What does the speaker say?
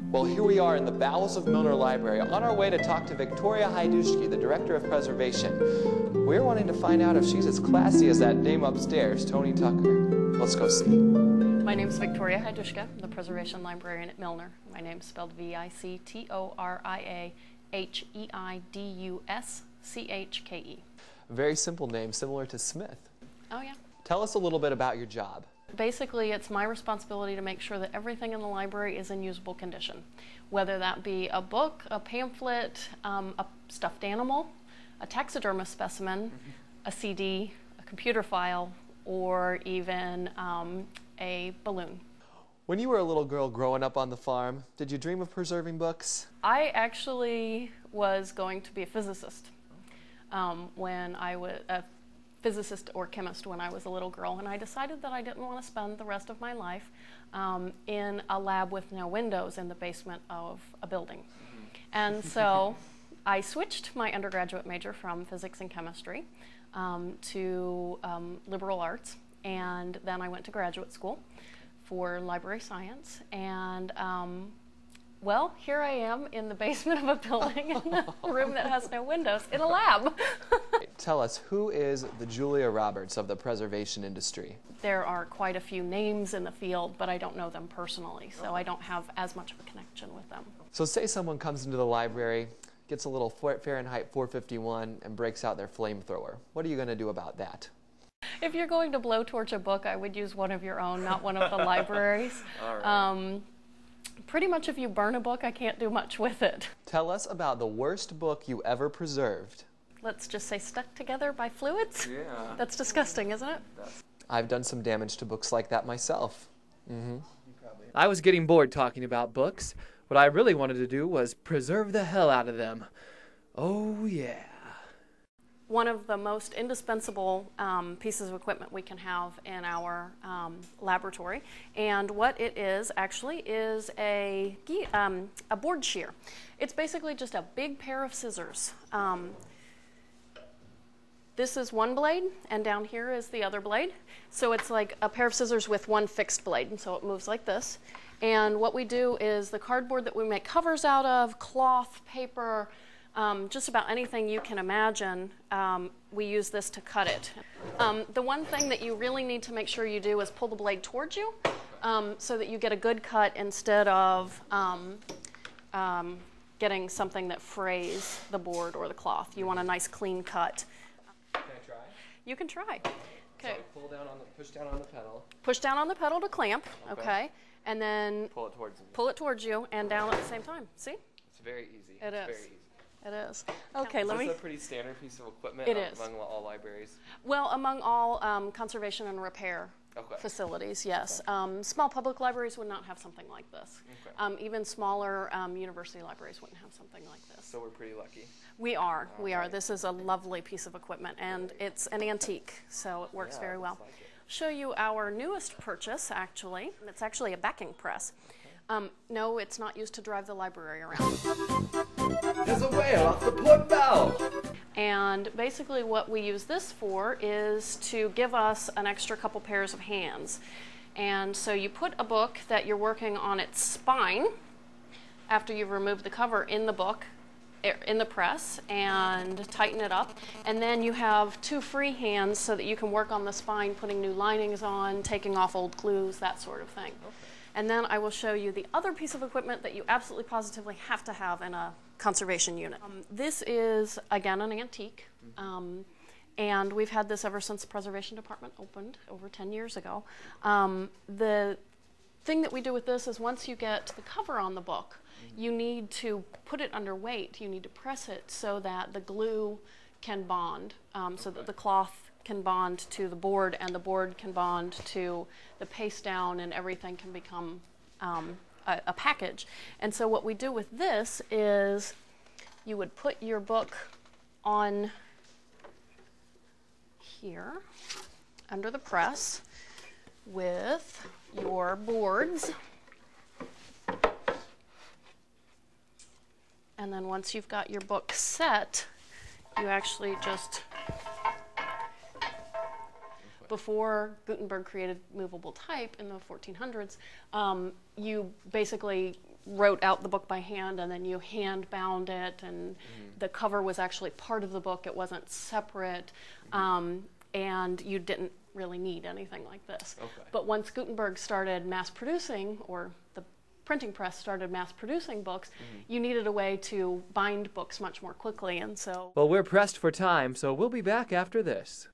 Well, here we are in the bowels of Milner Library on our way to talk to Victoria Hajduszki, the Director of Preservation. We're wanting to find out if she's as classy as that dame upstairs, Tony Tucker. Let's go see. My name is Victoria Hajduszki. I'm the Preservation Librarian at Milner. My name's spelled Victoriaheiduschke. A very simple name, similar to Smith. Oh, yeah. Tell us a little bit about your job. Basically, it's my responsibility to make sure that everything in the library is in usable condition, whether that be a book, a pamphlet, a stuffed animal, a taxidermist specimen, a CD, a computer file, or even a balloon. When you were a little girl growing up on the farm, did you dream of preserving books? I actually was going to be a physicist when I was a physicist or chemist when I was a little girl, and I decided that I didn't want to spend the rest of my life in a lab with no windows in the basement of a building. And so I switched my undergraduate major from physics and chemistry to liberal arts, and then I went to graduate school for library science, and well, here I am in the basement of a building in a room that has no windows in a lab. Tell us, who is the Julia Roberts of the preservation industry? There are quite a few names in the field, but I don't know them personally, so I don't have as much of a connection with them. So say someone comes into the library, gets a little Fahrenheit 451, and breaks out their flamethrower. What are you going to do about that? If you're going to blowtorch a book, I would use one of your own, not one of the libraries. All right. Pretty much if you burn a book, I can't do much with it. Tell us about the worst book you ever preserved. Let's just say stuck together by fluids? Yeah. That's disgusting, isn't it? I've done some damage to books like that myself. I was getting bored talking about books. What I really wanted to do was preserve the hell out of them. Oh, yeah. One of the most indispensable pieces of equipment we can have in our laboratory, and what it is actually is a board shear. It's basically just a big pair of scissors. This is one blade, and down here is the other blade. So it's like a pair of scissors with one fixed blade, and so it moves like this. And what we do is the cardboard that we make covers out of, cloth, paper, just about anything you can imagine, we use this to cut it. The one thing that you really need to make sure you do is pull the blade towards you so that you get a good cut instead of getting something that frays the board or the cloth. You want a nice clean cut. Can I try? You can try. Okay. So push down on the pedal. Push down on the pedal to clamp, okay? And then Pull it towards me. pull it towards you and down at the same time. See? It's very easy. It is. Very easy. It is. Okay, let me... Is this a pretty standard piece of equipment It is. among all libraries? Well, among all conservation and repair facilities, yes. Small public libraries would not have something like this. Okay. Even smaller university libraries wouldn't have something like this. So we're pretty lucky. We are. We are. This is a lovely piece of equipment, and it's an antique, so it works very well. Like it. Show you our newest purchase, actually. It's actually a backing press. No, it's not used to drive the library around. There's a whale off the port bow! And basically what we use this for is to give us an extra couple pairs of hands. And so you put a book that you're working on its spine after you've removed the cover in the book, in the press, and tighten it up. And then you have two free hands so that you can work on the spine, putting new linings on, taking off old glues, that sort of thing. Okay. And then I will show you the other piece of equipment that you absolutely positively have to have in a conservation unit. This is, again, an antique. And we've had this ever since the preservation department opened over 10 years ago. The thing that we do with this is once you get the cover on the book, you need to put it under weight. You need to press it so that the glue can bond, so that the cloth can bond to the board and the board can bond to the paste down, and everything can become a package. And so what we do with this is you would put your book on here under the press with your boards, and then once you've got your book set, you actually just, before Gutenberg created movable type in the 1400s, you basically wrote out the book by hand, and then you hand bound it, and the cover was actually part of the book. It wasn't separate, and you didn't really need anything like this. Okay. But once Gutenberg started mass producing, or the printing press started mass producing books, you needed a way to bind books much more quickly, and so... Well, we're pressed for time, so we'll be back after this.